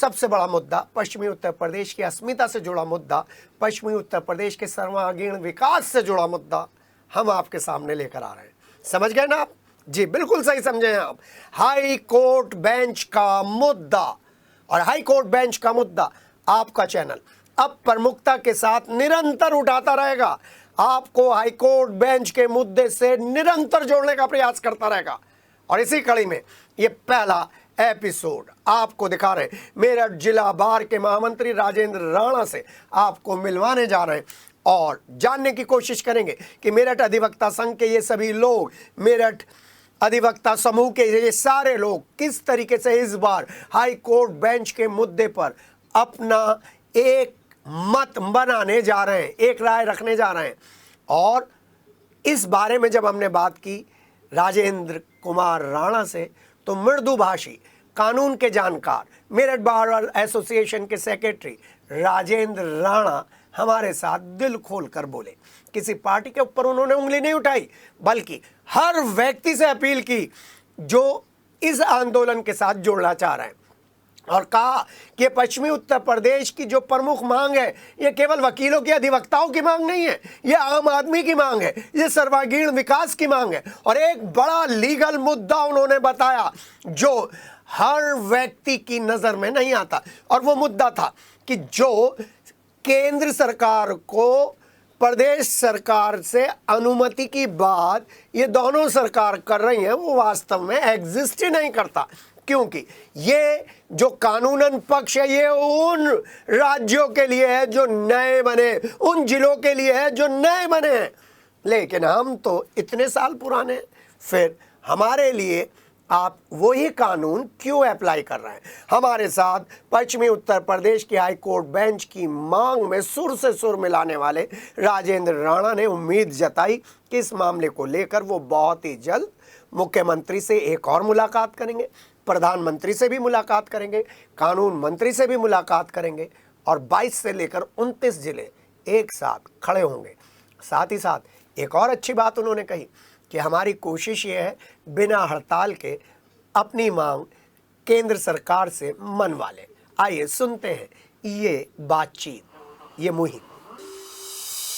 सबसे बड़ा मुद्दा, पश्चिमी उत्तर प्रदेश की अस्मिता से जुड़ा मुद्दा, पश्चिमी उत्तर प्रदेश के सर्वांगीण विकास से जुड़ा मुद्दा हम आपके सामने लेकर आ रहे हैं। समझ गए ना आप? जी बिल्कुल सही समझे हैं आप। हाई कोर्ट बेंच का मुद्दा, और हाई कोर्ट बेंच का मुद्दा आपका चैनल अब प्रमुखता के साथ निरंतर उठाता रहेगा, आपको हाई कोर्ट बेंच के मुद्दे से निरंतर जोड़ने का प्रयास करता रहेगा। और इसी कड़ी में ये पहला एपिसोड आपको दिखा रहे हैं। मेरठ जिला बार के महामंत्री राजेंद्र राणा से आपको मिलवाने जा रहे हैं और जानने की कोशिश करेंगे कि मेरठ अधिवक्ता संघ के ये सभी लोग, मेरठ अधिवक्ता समूह के ये सारे लोग किस तरीके से इस बार हाई कोर्ट बेंच के मुद्दे पर अपना एक मत बनाने जा रहे हैं, एक राय रखने जा रहे हैं। और इस बारे में जब हमने बात की राजेंद्र कुमार राणा से, तो मृदुभाषी कानून के जानकार मेरठ बार एसोसिएशन के सेक्रेटरी राजेंद्र राणा हमारे साथ दिल खोल कर बोले। किसी पार्टी के ऊपर उन्होंने उंगली नहीं उठाई, बल्कि हर व्यक्ति से अपील की जो इस आंदोलन के साथ जुड़ना चाह रहे हैं, और कहा कि पश्चिमी उत्तर प्रदेश की जो प्रमुख मांग है, ये केवल वकीलों की, अधिवक्ताओं की मांग नहीं है, ये आम आदमी की मांग है, ये सर्वांगीण विकास की मांग है। और एक बड़ा लीगल मुद्दा उन्होंने बताया जो हर व्यक्ति की नजर में नहीं आता, और वो मुद्दा था कि जो केंद्र सरकार को प्रदेश सरकार से अनुमति की बात ये दोनों सरकार कर रही है, वो वास्तव में एग्जिस्ट ही नहीं करता। क्योंकि ये जो कानूनन पक्ष है, ये उन राज्यों के लिए है जो नए बने, उन जिलों के लिए है जो नए बने हैं। लेकिन हम तो इतने साल पुराने, फिर हमारे लिए आप वही कानून क्यों अप्लाई कर रहे हैं? हमारे साथ पश्चिमी उत्तर प्रदेश की हाई कोर्ट बेंच की मांग में सुर से सुर मिलाने वाले राजेंद्र राणा ने उम्मीद जताई कि इस मामले को लेकर वो बहुत ही जल्द मुख्यमंत्री से एक और मुलाकात करेंगे, प्रधानमंत्री से भी मुलाकात करेंगे, कानून मंत्री से भी मुलाकात करेंगे, और 22 से लेकर 29 जिले एक साथ खड़े होंगे। साथ ही साथ एक और अच्छी बात उन्होंने कही कि हमारी कोशिश ये है बिना हड़ताल के अपनी मांग केंद्र सरकार से मनवा लें। आइए सुनते हैं ये बातचीत, ये मुहिम।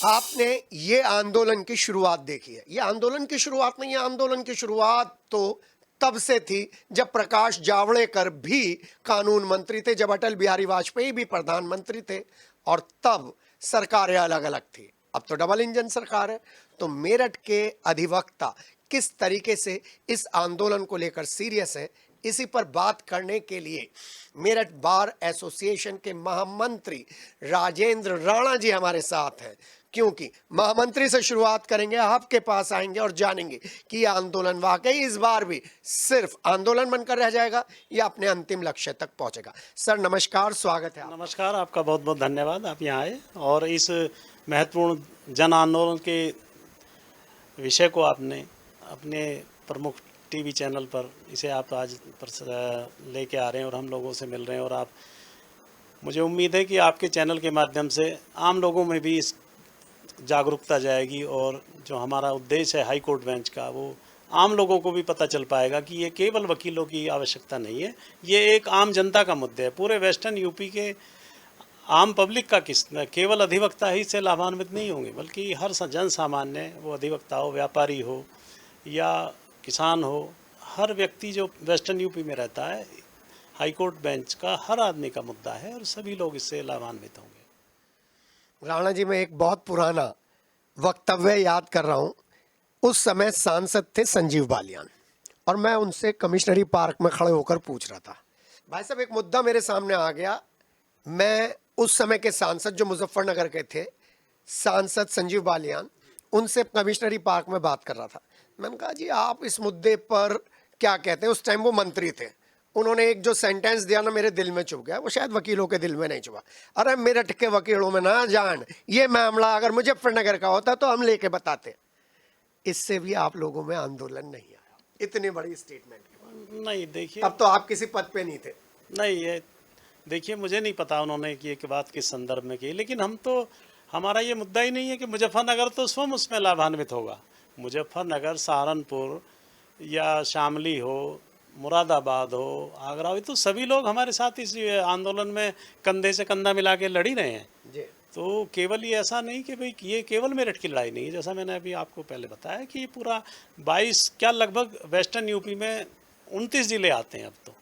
आपने ये आंदोलन की शुरुआत देखी है। ये आंदोलन की शुरुआत नहीं है, आंदोलन की शुरुआत तो तब से थी जब प्रकाश जावड़ेकर भी कानून मंत्री थे, जब अटल बिहारी वाजपेयी भी प्रधानमंत्री थे, और तब सरकारें अलग अलग थी। अब तो डबल इंजन सरकार है। तो मेरठ के अधिवक्ता किस तरीके से इस आंदोलन को लेकर सीरियस है, इसी पर बात करने के लिए मेरठ बार एसोसिएशन के महामंत्री राजेंद्र राणा जी हमारे साथ हैं। क्योंकि महामंत्री से शुरुआत करेंगे, आपके पास आएंगे और जानेंगे कि यह आंदोलन वाकई इस बार भी सिर्फ आंदोलन बनकर रह जाएगा या अपने अंतिम लक्ष्य तक पहुंचेगा। सर नमस्कार, स्वागत है। नमस्कार, आपका बहुत बहुत धन्यवाद, आप यहाँ आए और इस महत्वपूर्ण जन आंदोलन के विषय को आपने अपने प्रमुख टीवी चैनल पर इसे आप आज लेके आ रहे हैं और हम लोगों से मिल रहे हैं। और आप, मुझे उम्मीद है कि आपके चैनल के माध्यम से आम लोगों में भी इस जागरूकता जाएगी, और जो हमारा उद्देश्य है हाई कोर्ट बेंच का, वो आम लोगों को भी पता चल पाएगा कि ये केवल वकीलों की आवश्यकता नहीं है, ये एक आम जनता का मुद्दा है। पूरे वेस्टर्न यूपी के आम पब्लिक का केवल अधिवक्ता ही से लाभान्वित नहीं होंगे, बल्कि हर जन सामान्य, वो अधिवक्ता हो, व्यापारी हो या किसान हो, हर व्यक्ति जो वेस्टर्न यूपी में रहता है, हाई कोर्ट बेंच का हर आदमी का मुद्दा है और सभी लोग इससे लाभान्वित होंगे। राणा जी, मैं एक बहुत पुराना वक्तव्य याद कर रहा हूँ। उस समय सांसद थे संजीव बालियान, और मैं उनसे कमिश्नरी पार्क में खड़े होकर पूछ रहा था, भाई साहब एक मुद्दा मेरे सामने आ गया। मैं उस समय के सांसद जो मुजफ्फरनगर के थे, सांसद संजीव बालियान, उनसे कमिश्नरी पार्क में बात कर रहा था। मैंने कहा जी आप इस मुद्दे पर क्या कहते हैं? उस टाइम वो मंत्री थे। उन्होंने एक जो सेंटेंस दिया ना, मेरे दिल में चुभ गया। वो शायद वकीलों के दिल में नहीं चुभा। अरे मेरठ के वकीलों में ना जान, ये मामला अगर मुजफ्फरनगर का होता तो हम लेके बताते। इससे भी आप लोगों में आंदोलन नहीं आया, इतनी बड़ी स्टेटमेंट के बाद। नहीं, देखिए, तब तो आप किसी पद पे नहीं थे। नहीं, ये देखिए, मुझे नहीं पता उन्होंने कि ये बात किस संदर्भ में की, लेकिन हम तो, हमारा ये मुद्दा ही नहीं है कि मुजफ्फरनगर तो स्वयं उसमें लाभान्वित होगा। मुजफ्फरनगर, सहारनपुर या शामली हो मुरादाबाद हो, आगरा हो, तो सभी लोग हमारे साथ इस आंदोलन में कंधे से कंधा मिला के लड़ ही रहे हैं। जी। तो केवल ये ऐसा नहीं कि भाई ये केवल मेरठ की लड़ाई नहीं है, जैसा मैंने अभी आपको पहले बताया कि ये पूरा 22 क्या लगभग वेस्टर्न यूपी में 29 जिले आते हैं अब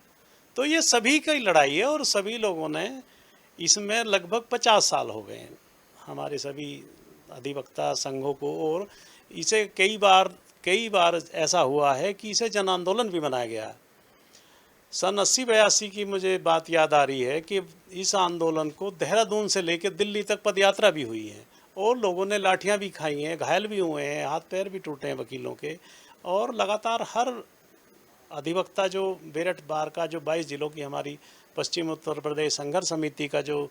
तो ये सभी की लड़ाई है और सभी लोगों ने इसमें लगभग 50 साल हो गए हैं हमारे सभी अधिवक्ता संघों को, और इसे कई बार ऐसा हुआ है कि इसे जन आंदोलन भी बनाया गया। सन 80-82 की मुझे बात याद आ रही है कि इस आंदोलन को देहरादून से लेकर दिल्ली तक पदयात्रा भी हुई है और लोगों ने लाठियां भी खाई हैं, घायल भी हुए हैं, हाथ पैर भी टूटे हैं वकीलों के। और लगातार हर अधिवक्ता जो मेरठ बार का जो 22 जिलों की हमारी पश्चिम उत्तर प्रदेश संघर्ष समिति का जो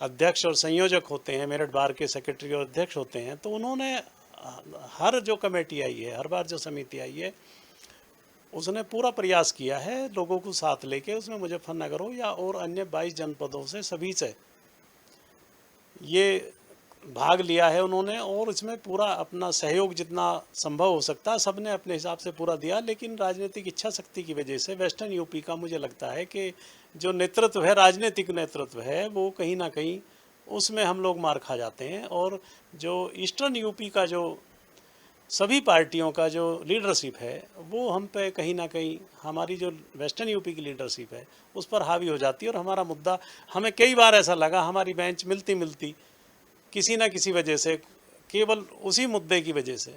अध्यक्ष और संयोजक होते हैं, मेरठ बार के सेक्रेटरी और अध्यक्ष होते हैं, तो उन्होंने हर जो कमेटी आई है, हर बार जो समिति आई है, उसने पूरा प्रयास किया है लोगों को साथ लेके, उसमें मुजफ्फरनगर हो या और अन्य 22 जनपदों से सभी से ये भाग लिया है उन्होंने, और इसमें पूरा अपना सहयोग जितना संभव हो सकता है सबने अपने हिसाब से पूरा दिया। लेकिन राजनीतिक इच्छा शक्ति की वजह से वेस्टर्न यूपी का मुझे लगता है कि जो नेतृत्व है, राजनीतिक नेतृत्व है, वो कहीं ना कहीं उसमें हम लोग मार खा जाते हैं। और जो ईस्टर्न यूपी का जो सभी पार्टियों का जो लीडरशिप है वो हम पे कहीं ना कहीं हमारी जो वेस्टर्न यूपी की लीडरशिप है उस पर हावी हो जाती है। और हमारा मुद्दा, हमें कई बार ऐसा लगा हमारी बेंच मिलती किसी ना किसी वजह से, केवल उसी मुद्दे की वजह से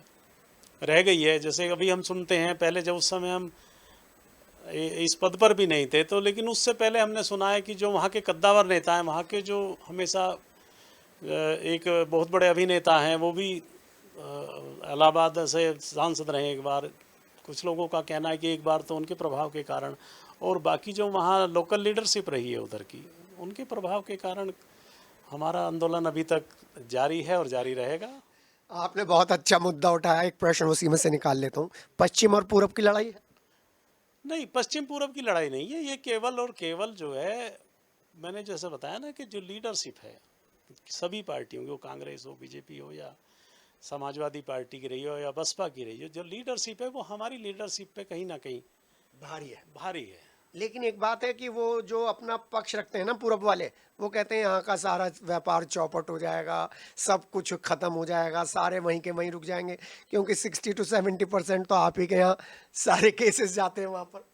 रह गई है। जैसे अभी हम सुनते हैं, पहले जब उस समय हम इस पद पर भी नहीं थे तो, लेकिन उससे पहले हमने सुना है कि जो वहाँ के कद्दावर नेता हैं, वहाँ के जो हमेशा एक बहुत बड़े अभिनेता हैं, वो भी इलाहाबाद से सांसद रहे एक बार। कुछ लोगों का कहना है कि एक बार तो उनके प्रभाव के कारण, और बाकी जो वहाँ लोकल लीडरशिप रही है उधर की, उनके प्रभाव के कारण हमारा आंदोलन अभी तक जारी है और जारी रहेगा। आपने बहुत अच्छा मुद्दा उठाया, एक प्रश्न उसी में से निकाल लेता हूँ। पश्चिम और पूरब की लड़ाई है? नहीं, पश्चिम पूरब की लड़ाई नहीं है, ये केवल और केवल जो है, मैंने जैसे बताया ना कि जो लीडरशिप है सभी पार्टियों की, वो कांग्रेस हो, बीजेपी हो या समाजवादी पार्टी की रही हो या बसपा की रही हो, जो लीडरशिप है वो हमारी लीडरशिप पे कहीं ना कहीं भारी है। लेकिन एक बात है कि वो जो अपना पक्ष रखते हैं ना पूरब वाले, वो कहते हैं यहाँ का सारा व्यापार चौपट हो जाएगा, सब कुछ खत्म हो जाएगा, सारे वहीं के वहीं रुक जाएंगे, क्योंकि 60 से 70% तो आप ही के यहाँ सारे केसेस जाते हैं वहाँ पर।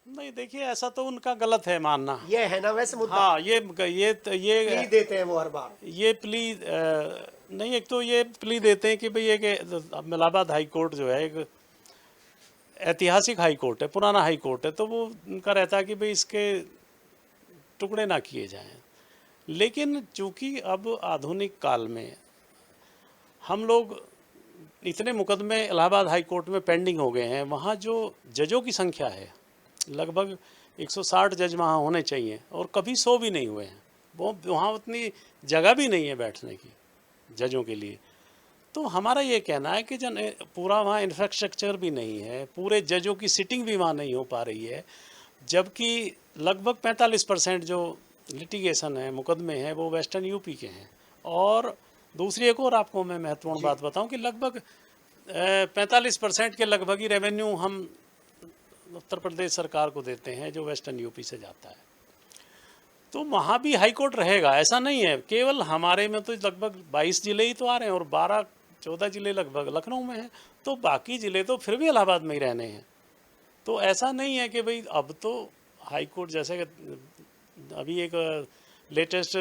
नहीं, देखिए ऐसा तो उनका गलत है मानना। ये है ना वैसे मुद्दा। हाँ, ये प्ली देते हैं वो हर बार। ये प्ली नहीं, एक तो ये प्ली देते हैं कि भाई एक इलाहाबाद हाई कोर्ट जो है एक ऐतिहासिक हाई कोर्ट है, पुराना हाई कोर्ट है, तो वो उनका रहता है कि भाई इसके टुकड़े ना किए जाएं। लेकिन चूंकि अब आधुनिक काल में हम लोग इतने मुकदमे इलाहाबाद हाई कोर्ट में पेंडिंग हो गए हैं, वहाँ जो जजों की संख्या है लगभग 160 जज वहाँ होने चाहिए और कभी 100 भी नहीं हुए हैं। वो वहाँ उतनी जगह भी नहीं है बैठने की जजों के लिए। तो हमारा ये कहना है कि जन पूरा वहाँ इंफ्रास्ट्रक्चर भी नहीं है, पूरे जजों की सिटिंग भी वहाँ नहीं हो पा रही है, जबकि लगभग 45% जो लिटिगेशन है, मुकदमे हैं, वो वेस्टर्न यूपी के हैं। और दूसरी एक और आपको मैं महत्वपूर्ण बात बताऊं कि लगभग 45% के लगभग ही रेवेन्यू हम उत्तर प्रदेश सरकार को देते हैं जो वेस्टर्न यूपी से जाता है। तो वहाँ भी हाई कोर्ट रहेगा, ऐसा नहीं है। केवल हमारे में तो लगभग 22 जिले ही तो आ रहे हैं और 12-14 जिले लगभग लखनऊ में हैं, तो बाकी जिले तो फिर भी इलाहाबाद में ही रहने हैं। तो ऐसा नहीं है कि भाई अब तो हाई कोर्ट, जैसे अभी एक लेटेस्ट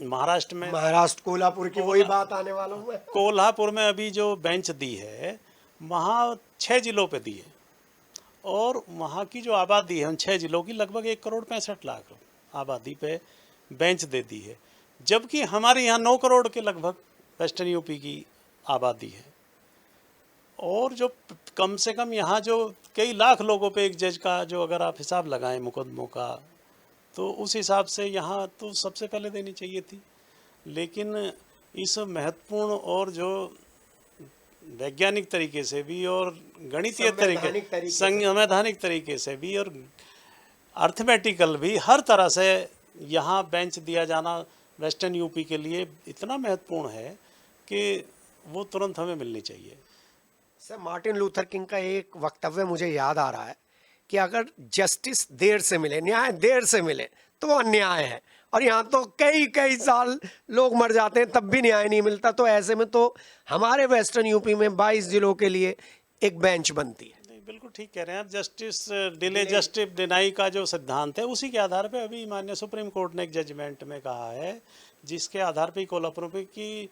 महाराष्ट्र कोल्हापुर की वही बात आने वाला हूँ। कोल्हापुर में अभी जो बेंच दी है वहाँ 6 जिलों पे दी है और वहाँ की जो आबादी है उन 6 जिलों की लगभग 1,65,00,000 आबादी पे बेंच दे दी है, जबकि हमारे यहाँ 9 करोड़ के लगभग वेस्टर्न यूपी की आबादी है। और जो कम से कम यहाँ जो कई लाख लोगों पे एक जज का जो अगर आप हिसाब लगाएं मुकदमों का, तो उस हिसाब से यहाँ तो सबसे पहले देनी चाहिए थी। लेकिन इस महत्वपूर्ण और जो वैज्ञानिक तरीके से भी और गणितीय संवैधानिक तरीके से भी और अर्थमेटिकल भी हर तरह से यहाँ बेंच दिया जाना वेस्टर्न यूपी के लिए इतना महत्वपूर्ण है कि वो तुरंत हमें मिलनी चाहिए। सर, मार्टिन लूथर किंग का एक वक्तव्य मुझे याद आ रहा है कि अगर जस्टिस देर से मिले, न्याय देर से मिले तो वो अन्याय है। और यहाँ तो कई कई साल लोग मर जाते हैं तब भी न्याय नहीं मिलता। तो ऐसे में तो हमारे वेस्टर्न यूपी में 22 जिलों के लिए एक बेंच बनती है। नहीं, बिल्कुल ठीक कह रहे हैं आप। जस्टिस डिले जस्टिस डिनाई का जो सिद्धांत है उसी के आधार पे अभी माननीय सुप्रीम कोर्ट ने एक जजमेंट में कहा है, जिसके आधार पे कोल्हापुर में कि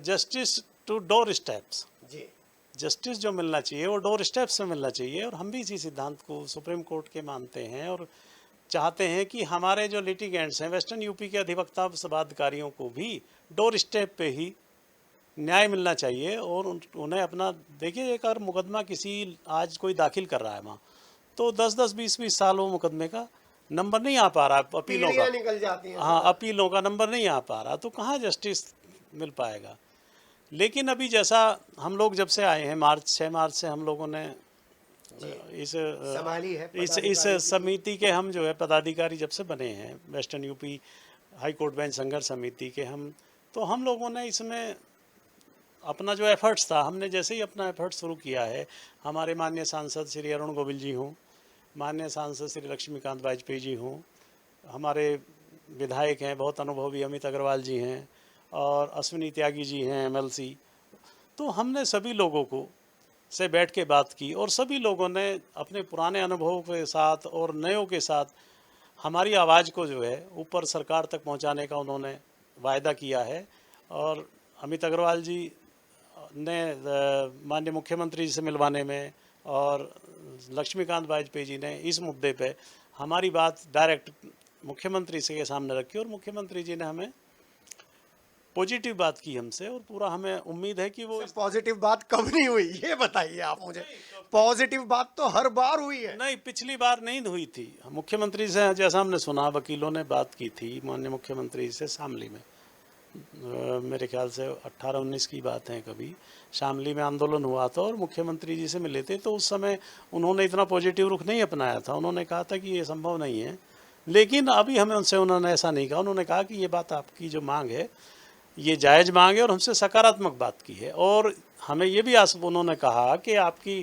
जस्टिस टू डोर स्टेप्स, जी, जस्टिस जो मिलना चाहिए वो डोर स्टेप्स में मिलना चाहिए। और हम भी इसी सिद्धांत को सुप्रीम कोर्ट के मानते हैं और चाहते हैं कि हमारे जो लिटिगेंट्स हैं वेस्टर्न यूपी के अधिवक्ता वादकारियों को भी डोर स्टेप पे ही न्याय मिलना चाहिए। और उन्हें अपना, देखिए, एक अगर मुकदमा किसी आज कोई दाखिल कर रहा है वहाँ, तो 10-10, 20-20 साल वो मुकदमे का नंबर नहीं आ पा रहा, अपीलों का निकल जाती हैं। हाँ, अपीलों का नंबर नहीं आ पा रहा, तो कहाँ जस्टिस मिल पाएगा। लेकिन अभी जैसा हम लोग जब से आए हैं, 6 मार्च से हम लोगों ने संभाली है इस समिति के हम जो है पदाधिकारी जब से बने हैं, western UP high court bench संघर्ष समिति के, हम लोगों ने इसमें अपना जो एफर्ट्स था, हमने जैसे ही अपना एफर्ट शुरू किया है, हमारे माननीय सांसद श्री अरुण गोविल जी हों, माननीय सांसद श्री लक्ष्मीकांत वाजपेयी जी हों, हमारे विधायक हैं बहुत अनुभवी अमित अग्रवाल जी हैं, और अश्विनी त्यागी जी हैं MLC, तो हमने सभी लोगों को से बैठ के बात की और सभी लोगों ने अपने पुराने अनुभवों के साथ और नयों के साथ हमारी आवाज़ को जो है ऊपर सरकार तक पहुंचाने का उन्होंने वायदा किया है। और अमित अग्रवाल जी ने माननीय मुख्यमंत्री जी से मिलवाने में और लक्ष्मीकांत वाजपेयी जी ने इस मुद्दे पे हमारी बात डायरेक्ट मुख्यमंत्री से के सामने रखी और मुख्यमंत्री जी ने हमें पॉजिटिव बात की हमसे, और पूरा हमें उम्मीद है कि वो पॉजिटिव बात कब नहीं हुई, ये बताइए आप मुझे। पॉजिटिव बात तो हर बार हुई है। नहीं, पिछली बार नहीं हुई थी। मुख्यमंत्री से जैसा हमने सुना, वकीलों ने बात की थी माननीय मुख्यमंत्री से शामली में, मेरे ख्याल से 18-19 की बात है, कभी शामली में आंदोलन हुआ था और मुख्यमंत्री जी से मिले थे, तो उस समय उन्होंने इतना पॉजिटिव रुख नहीं अपनाया था। उन्होंने कहा था कि ये संभव नहीं है, लेकिन अभी हमें उनसे उन्होंने ऐसा नहीं कहा। उन्होंने कहा कि ये बात आपकी जो मांग है ये जायज़ मांग है और हमसे सकारात्मक बात की है। और हमें ये भी उन्होंने कहा कि आपकी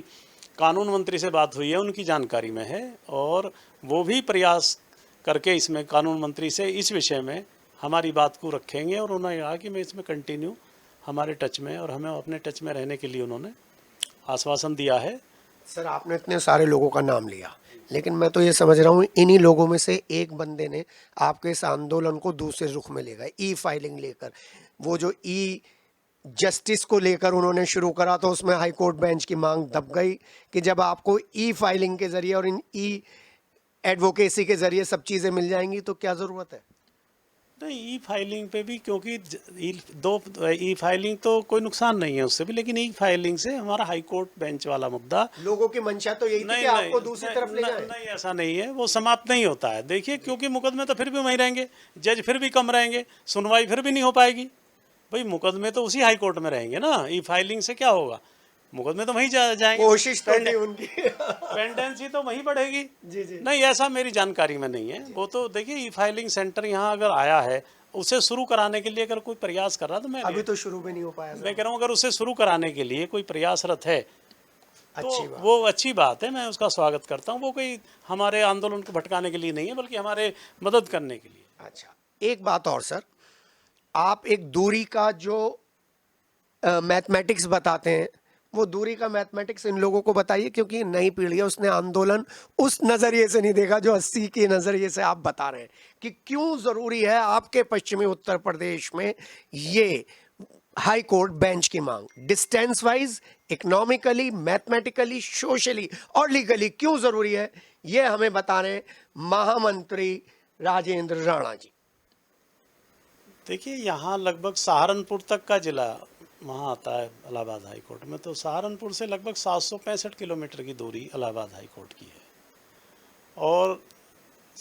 कानून मंत्री से बात हुई है, उनकी जानकारी में है, और वो भी प्रयास करके इसमें कानून मंत्री से इस विषय में हमारी बात को रखेंगे। और उन्होंने कहा कि मैं इसमें कंटिन्यू हमारे टच में, और हमें अपने टच में रहने के लिए उन्होंने आश्वासन दिया है। सर, आपने इतने सारे लोगों का नाम लिया, लेकिन मैं तो ये समझ रहा हूँ इन्हीं लोगों में से एक बंदे ने आपके इस आंदोलन को दूसरे रुख में ले गए, ई फाइलिंग लेकर। वो जो ई जस्टिस को लेकर उन्होंने शुरू करा, तो उसमें हाई कोर्ट बेंच की मांग दब गई कि जब आपको ई फाइलिंग के जरिए और इन ई एडवोकेसी के जरिए सब चीज़ें मिल जाएंगी तो क्या ज़रूरत है। नहीं, ई फाइलिंग पे भी, क्योंकि ई फाइलिंग तो कोई नुकसान नहीं है उससे भी, लेकिन ई फाइलिंग से हमारा हाई कोर्ट बेंच वाला मुद्दा, लोगों की मंशा तो यही थी कि आपको दूसरी तरफ ले जाए। नहीं, ऐसा नहीं है, वो समाप्त नहीं होता है। देखिए, क्योंकि मुकदमे तो फिर भी वहीं रहेंगे, जज फिर भी कम रहेंगे, सुनवाई फिर भी नहीं हो पाएगी। भाई, मुकदमे तो उसी हाई कोर्ट में रहेंगे ना, ई फाइलिंग से क्या होगा, मुकदमे तो वहीं जाएंगे, कोशिश तो नहीं उनकी पेंडेंसी तो वहीं बढ़ेगी। जी जी। नहीं, ऐसा मेरी जानकारी में नहीं है। वो तो देखिए, ई फाइलिंग सेंटर यहाँ अगर आया है, उसे शुरू कराने के लिए अगर कोई प्रयास कर रहा, तो मैं अभी तो शुरू भी नहीं हो पाया। मैं कह रहा हूँ, अगर उसे शुरू कराने के लिए कोई प्रयासरत है तो वो अच्छी बात है, मैं उसका स्वागत करता हूँ। वो कोई हमारे आंदोलन को भटकाने के लिए नहीं है, बल्कि हमारे मदद करने के लिए। अच्छा, एक बात और सर, आप एक दूरी का जो मैथमेटिक्स बताते हैं, वो दूरी का मैथमेटिक्स इन लोगों को बताइए, क्योंकि नई पीढ़ी है, उसने आंदोलन उस नज़रिए से नहीं देखा जो 80 के नज़रिए से आप बता रहे हैं कि क्यों ज़रूरी है आपके पश्चिमी उत्तर प्रदेश में ये हाई कोर्ट बेंच की मांग, distance wise, economically, mathematically, socially और लीगली क्यों ज़रूरी है, ये हमें बता रहे हैं महामंत्री राजेंद्र राणा जी। देखिए, यहाँ लगभग सहारनपुर तक का जिला वहाँ आता है इलाहाबाद हाई कोर्ट में, तो सहारनपुर से लगभग 765 किलोमीटर की दूरी इलाहाबाद हाई कोर्ट की है, और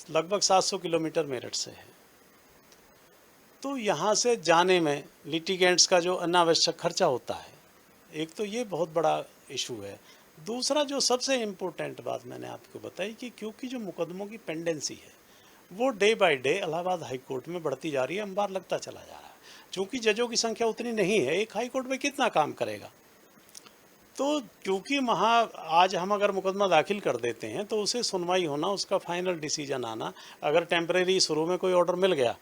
लगभग 700 किलोमीटर मेरठ से है। तो यहाँ से जाने में लिटिगेंट्स का जो अनावश्यक खर्चा होता है, एक तो ये बहुत बड़ा इशू है। दूसरा, जो सबसे इम्पोर्टेंट बात मैंने आपको बताई कि क्योंकि जो मुकदमों की पेंडेंसी है वो day by day Allahabad high court में बढ़ती जा रही है, अंबार लगता चला जा रहा है। चूँकि जजों की संख्या उतनी नहीं है, एक हाई कोर्ट में कितना काम करेगा, तो क्योंकि वहाँ आज हम अगर मुकदमा दाखिल कर देते हैं तो उसे सुनवाई होना, उसका फाइनल डिसीजन आना, अगर टेम्परेरी शुरू में कोई ऑर्डर मिल गया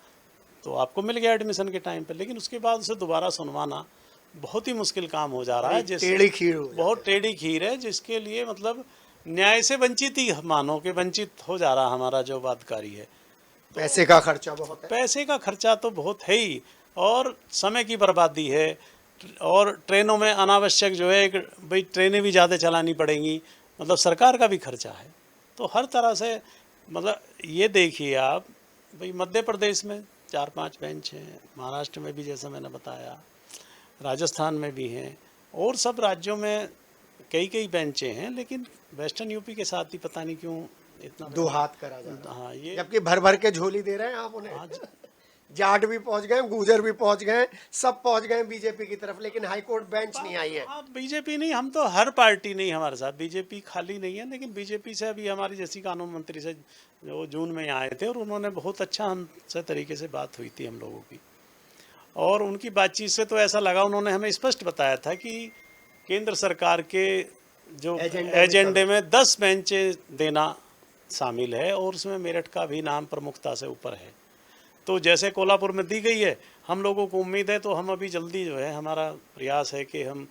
तो आपको मिल गया एडमिशन के टाइम पे, लेकिन उसके बाद उसे दोबारा सुनवाना बहुत ही मुश्किल काम हो जा रहा है। टेढ़ी खीर हो बहुत टेढ़ी खीर है, जिसके लिए मतलब न्याय से वंचित ही मानो कि वंचित हो जा रहा हमारा जो वादकारी है। पैसे का खर्चा बहुत है। पैसे का खर्चा तो बहुत है ही, और समय की बर्बादी है, और ट्रेनों में अनावश्यक जो है भाई ट्रेनें भी ज़्यादा चलानी पड़ेंगी, मतलब सरकार का भी खर्चा है। तो हर तरह से मतलब ये देखिए आप, भाई मध्य प्रदेश में 4-5 बेंच हैं, महाराष्ट्र में भी जैसा मैंने बताया, राजस्थान में भी हैं, और सब राज्यों में कई कई बेंचें हैं, लेकिन वेस्टर्न यूपी के साथ ही पता नहीं क्यों इतना दो हाथ करा जा रहा है। हाँ ये जबकि भर भर के झोली दे रहे हैं आप उन्हें। जाट भी पहुंच गए, गुर्जर भी पहुंच गए, सब पहुंच गए बीजेपी की तरफ, लेकिन हाईकोर्ट बेंच नहीं आई है। हाँ, बीजेपी नहीं, हम तो हर पार्टी नहीं हमारे साथ, बीजेपी खाली नहीं है, लेकिन बीजेपी से अभी हमारी जैसी कानून मंत्री से जो जून में आए थे, और उन्होंने बहुत अच्छा हमसे तरीके से बात हुई थी हम लोगों की, और उनकी बातचीत से तो ऐसा लगा, उन्होंने हमें स्पष्ट बताया था कि केंद्र सरकार के जो एजेंडे में 10 बेंचें देना शामिल है, और उसमें मेरठ का भी नाम प्रमुखता से ऊपर है। तो जैसे कोल्हापुर में दी गई है, हम लोगों को उम्मीद है, तो हम अभी जल्दी जो है, हमारा प्रयास है कि हम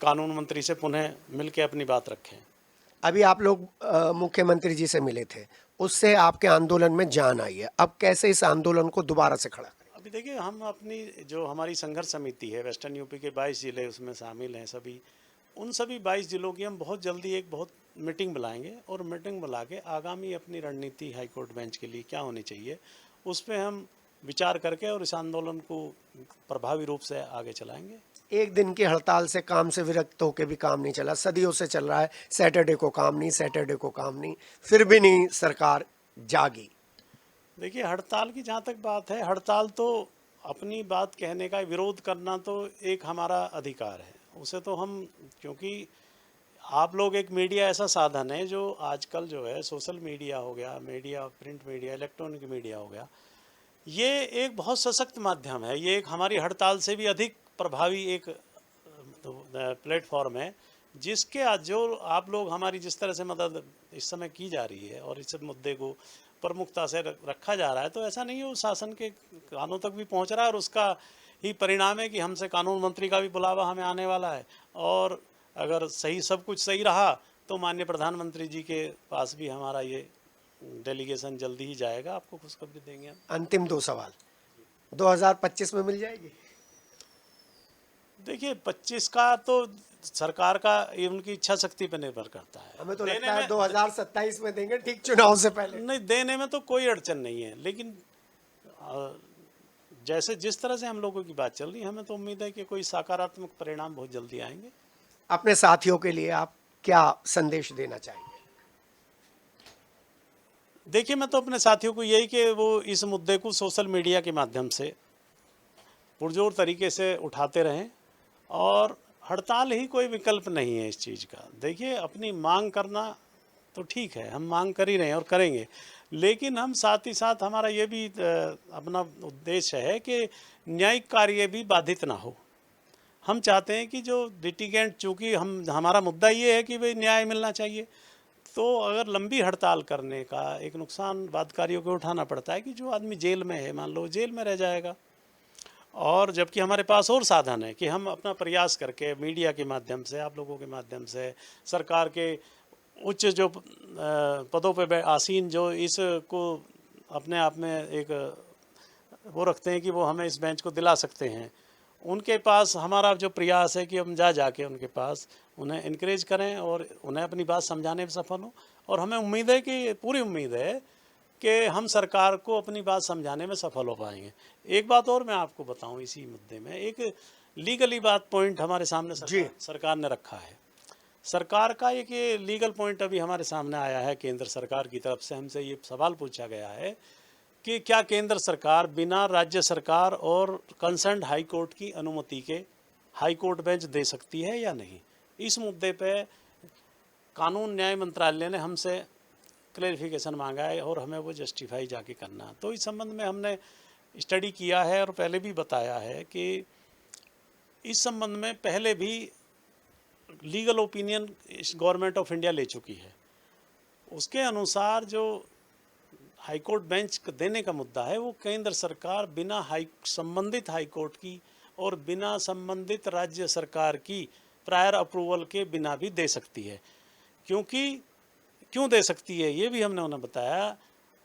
कानून मंत्री से पुनः मिलकर अपनी बात रखें। अभी आप लोग मुख्यमंत्री जी से मिले थे, उससे आपके आंदोलन में जान आई है, अब कैसे इस आंदोलन को दोबारा से खड़ा करें? अभी देखिए, हम अपनी जो हमारी संघर्ष समिति है, वेस्टर्न यूपी के 22 जिले उसमें शामिल हैं सभी, उन सभी 22 जिलों की हम बहुत जल्दी एक बहुत मीटिंग बुलाएंगे, और मीटिंग बुला के आगामी अपनी रणनीति हाईकोर्ट बेंच के लिए क्या होनी चाहिए उस पर हम विचार करके और इस आंदोलन को प्रभावी रूप से आगे चलाएंगे। एक दिन की हड़ताल से काम से विरक्त होकर भी काम नहीं चला, सदियों से चल रहा है, सैटरडे को काम नहीं, सैटरडे को काम नहीं, फिर भी नहीं सरकार जागी। देखिए, हड़ताल की जहाँ तक बात है, हड़ताल तो अपनी बात कहने का, विरोध करना तो एक हमारा अधिकार है, उसे तो हम, क्योंकि आप लोग एक मीडिया ऐसा साधन है जो आजकल जो है सोशल मीडिया हो गया, media, print media, electronic media हो गया, ये एक बहुत सशक्त माध्यम है, ये एक हमारी हड़ताल से भी अधिक प्रभावी एक प्लेटफॉर्म है, जिसके आज जो आप लोग हमारी जिस तरह से मदद इस समय की जा रही है और इस मुद्दे को प्रमुखता से रखा जा रहा है, तो ऐसा नहीं है, वो शासन के कानों तक भी पहुंच रहा है, और उसका ही परिणाम है कि हमसे कानून मंत्री का भी बुलावा हमें आने वाला है, और अगर सही सब कुछ सही रहा तो माननीय प्रधानमंत्री जी के पास भी हमारा ये डेलीगेशन जल्दी ही जाएगा, आपको खुशखबरी देंगे हम। अंतिम 2 सवाल, 2025 में मिल जाएगी? देखिए, 25 का तो सरकार का ये उनकी इच्छा शक्ति पर निर्भर करता है। हमें तो लगता है 2027 में देंगे, ठीक चुनाव से पहले। नहीं, देने में तो कोई अड़चन नहीं है, लेकिन जैसे जिस तरह से हम लोगों की बात चल रही है, हमें तो उम्मीद है कि कोई सकारात्मक परिणाम बहुत जल्दी आएंगे। अपने साथियों के लिए आप क्या संदेश देना चाहेंगे? देखिए, मैं तो अपने साथियों को यही कि वो इस मुद्दे को सोशल मीडिया के माध्यम से पुरजोर तरीके से उठाते रहें, और हड़ताल ही कोई विकल्प नहीं है इस चीज़ का। देखिए, अपनी मांग करना तो ठीक है, हम मांग कर ही रहे हैं और करेंगे, लेकिन हम साथ ही साथ हमारा ये भी अपना उद्देश्य है कि न्यायिक कार्य भी बाधित ना हो। हम चाहते हैं कि जो लिटिगेंट, चूँकि हमारा मुद्दा ये है कि भाई न्याय मिलना चाहिए, तो अगर लंबी हड़ताल करने का एक नुकसान वादकारियों को उठाना पड़ता है कि जो आदमी जेल में है, मान लो जेल में रह जाएगा, और जबकि हमारे पास और साधन है कि हम अपना प्रयास करके मीडिया के माध्यम से, आप लोगों के माध्यम से, सरकार के उच्च जो पदों पे आसीन जो इसको अपने आप में एक वो रखते हैं कि वो हमें इस बेंच को दिला सकते हैं, उनके पास हमारा जो प्रयास है कि हम जाके उनके पास उन्हें इनकरेज करें और उन्हें अपनी बात समझाने में सफल हों। और हमें उम्मीद है कि, पूरी उम्मीद है कि हम सरकार को अपनी बात समझाने में सफल हो पाएंगे। एक बात और मैं आपको बताऊं, इसी मुद्दे में एक लीगली बात पॉइंट हमारे सामने सरकार ने रखा है। सरकार का एक ये लीगल पॉइंट अभी हमारे सामने आया है, केंद्र सरकार की तरफ से हमसे ये सवाल पूछा गया है कि क्या केंद्र सरकार बिना राज्य सरकार और कंसर्न हाई कोर्ट की अनुमति के हाई कोर्ट बेंच दे सकती है या नहीं। इस मुद्दे पे कानून न्याय मंत्रालय ने हमसे क्लैरिफिकेशन मांगा है, और हमें वो जस्टिफाई जाके करना। तो इस संबंध में हमने स्टडी किया है और पहले भी बताया है कि इस संबंध में पहले भी legal opinion government of India ले चुकी है, उसके अनुसार जो हाईकोर्ट बेंच देने का मुद्दा है वो केंद्र सरकार बिना संबंधित हाईकोर्ट की और बिना संबंधित राज्य सरकार की प्रायर अप्रूवल के बिना भी दे सकती है। क्यों दे सकती है ये भी हमने उन्हें बताया।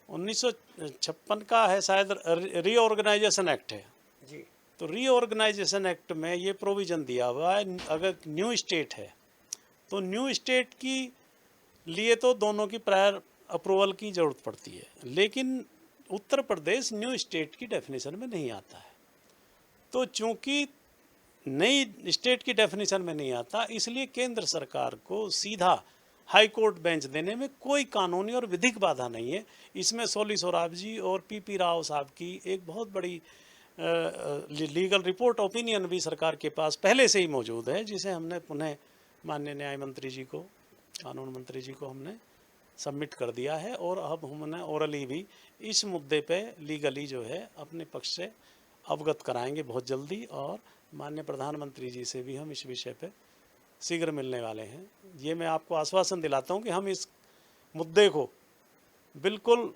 1956 का है शायद, रीऑर्गेनाइजेशन एक्ट है जी। तो रीऑर्गेनाइजेशन एक्ट में ये प्रोविज़न दिया हुआ है, अगर न्यू स्टेट है तो न्यू स्टेट की लिए तो दोनों की प्रायर अप्रूवल की ज़रूरत पड़ती है, लेकिन उत्तर प्रदेश न्यू स्टेट की डेफिनेशन में नहीं आता है। तो चूंकि नई स्टेट की डेफिनेशन में नहीं आता, इसलिए केंद्र सरकार को सीधा हाई कोर्ट बेंच देने में कोई कानूनी और विधिक बाधा नहीं है। इसमें सोली सोराब जी और पीपी राव साहब की एक बहुत बड़ी लीगल रिपोर्ट ओपिनियन भी सरकार के पास पहले से ही मौजूद है, जिसे हमने पुनः माननीय न्याय मंत्री जी को, कानून मंत्री जी को हमने सबमिट कर दिया है और अब हमने ओरली भी इस मुद्दे पे लीगली जो है अपने पक्ष से अवगत कराएंगे बहुत जल्दी, और माननीय प्रधानमंत्री जी से भी हम इस विषय पे शीघ्र मिलने वाले हैं। ये मैं आपको आश्वासन दिलाता हूँ कि हम इस मुद्दे को बिल्कुल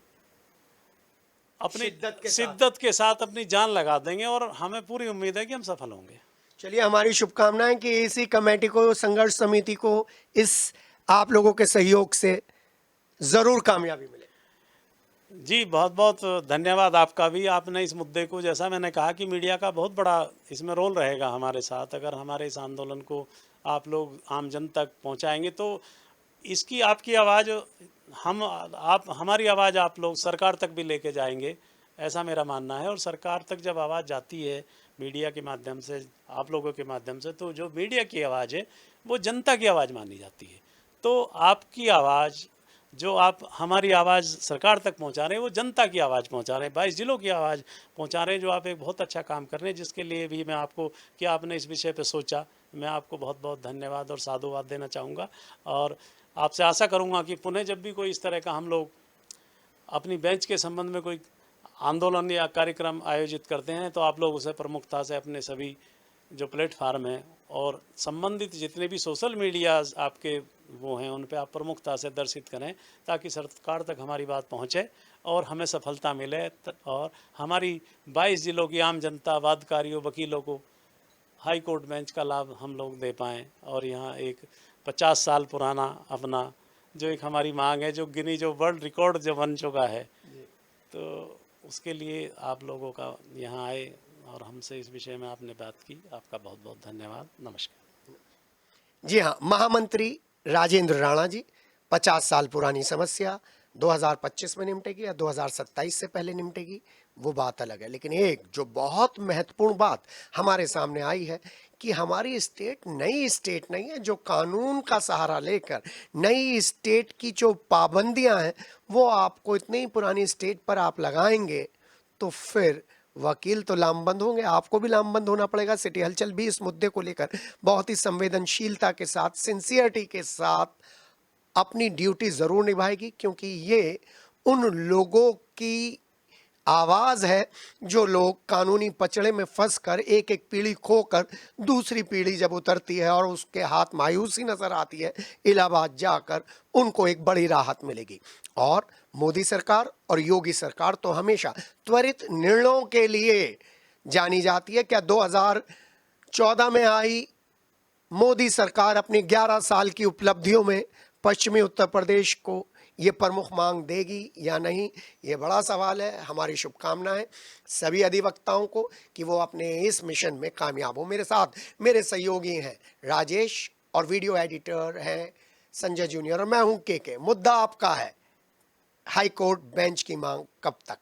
अपनी शिद्दत के साथ अपनी जान लगा देंगे और हमें पूरी उम्मीद है कि हम सफल होंगे। चलिए, हमारी शुभकामनाएं कि इसी कमेटी को, संघर्ष समिति को, इस आप लोगों के सहयोग से जरूर कामयाबी मिले। जी बहुत बहुत धन्यवाद आपका भी। आपने इस मुद्दे को, जैसा मैंने कहा कि मीडिया का बहुत बड़ा इसमें रोल रहेगा हमारे साथ, अगर हमारे इस आंदोलन को आप लोग आम जन तक पहुंचाएंगे तो इसकी आपकी आवाज़ हमारी आवाज़ आप लोग सरकार तक भी लेके जाएंगे, ऐसा मेरा मानना है। और सरकार तक जब आवाज़ जाती है मीडिया के माध्यम से, आप लोगों के माध्यम से, तो जो मीडिया की आवाज़ है वो जनता की आवाज़ मानी जाती है। तो आपकी आवाज़, जो आप हमारी आवाज़ सरकार तक पहुंचा रहे हैं, वो जनता की आवाज़ पहुंचा रहे हैं, 22 जिलों की आवाज़ पहुंचा रहे हैं, जो आप एक बहुत अच्छा काम कर रहे हैं, जिसके लिए भी मैं आपको, कि आपने इस विषय पे सोचा, मैं आपको बहुत बहुत धन्यवाद और साधुवाद देना चाहूँगा। और आपसे आशा करूँगा कि पुनः जब भी कोई इस तरह का हम लोग अपनी बेंच के संबंध में कोई आंदोलन या कार्यक्रम आयोजित करते हैं तो आप लोग उसे प्रमुखता से अपने सभी जो प्लेटफार्म हैं और संबंधित जितने भी सोशल मीडिया आपके वो हैं उन पे आप प्रमुखता से दर्शित करें, ताकि सरकार तक हमारी बात पहुंचे और हमें सफलता मिले और हमारी 22 जिलों की आम जनता, वादकारियों, वकीलों को हाई कोर्ट बेंच का लाभ हम लोग दे पाएँ। और यहाँ एक 50 साल पुराना अपना जो एक हमारी मांग है, जो जो वर्ल्ड रिकॉर्ड जो बन चुका है, तो उसके लिए आप लोगों का यहाँ आए और हमसे इस विषय में आपने बात की, आपका बहुत बहुत धन्यवाद। नमस्कार। जी हाँ, महामंत्री राजेंद्र राणा जी, 50 साल पुरानी समस्या 2025 में निपटेगी या 2027 से पहले निपटेगी, वो बात अलग है। लेकिन एक जो बहुत महत्वपूर्ण बात हमारे सामने आई है कि हमारी स्टेट नई स्टेट नहीं है, जो कानून का सहारा लेकर नई स्टेट की जो पाबंदियां हैं वो आपको इतनी पुरानी स्टेट पर आप लगाएंगे तो फिर वकील तो लामबंद होंगे, आपको भी लामबंद होना पड़ेगा। सिटी हलचल भी इस मुद्दे को लेकर बहुत ही संवेदनशीलता के साथ, सिंसियरिटी के साथ अपनी ड्यूटी जरूर निभाएगी, क्योंकि ये उन लोगों की आवाज है जो लोग कानूनी पचड़े में फंसकर एक एक पीढ़ी खोकर दूसरी पीढ़ी जब उतरती है और उसके हाथ मायूसी नजर आती है, इलाहाबाद जाकर उनको एक बड़ी राहत मिलेगी। और मोदी सरकार और योगी सरकार तो हमेशा त्वरित निर्णयों के लिए जानी जाती है। क्या 2014 में आई मोदी सरकार अपनी 11 साल की उपलब्धियों में पश्चिमी उत्तर प्रदेश को ये प्रमुख मांग देगी या नहीं, ये बड़ा सवाल है। हमारी शुभकामनाएं सभी अधिवक्ताओं को कि वो अपने इस मिशन में कामयाब हो। मेरे साथ मेरे सहयोगी हैं राजेश और वीडियो एडिटर हैं संजय जूनियर और मैं हूं के। मुद्दा आपका है, हाई कोर्ट बेंच की मांग कब तक।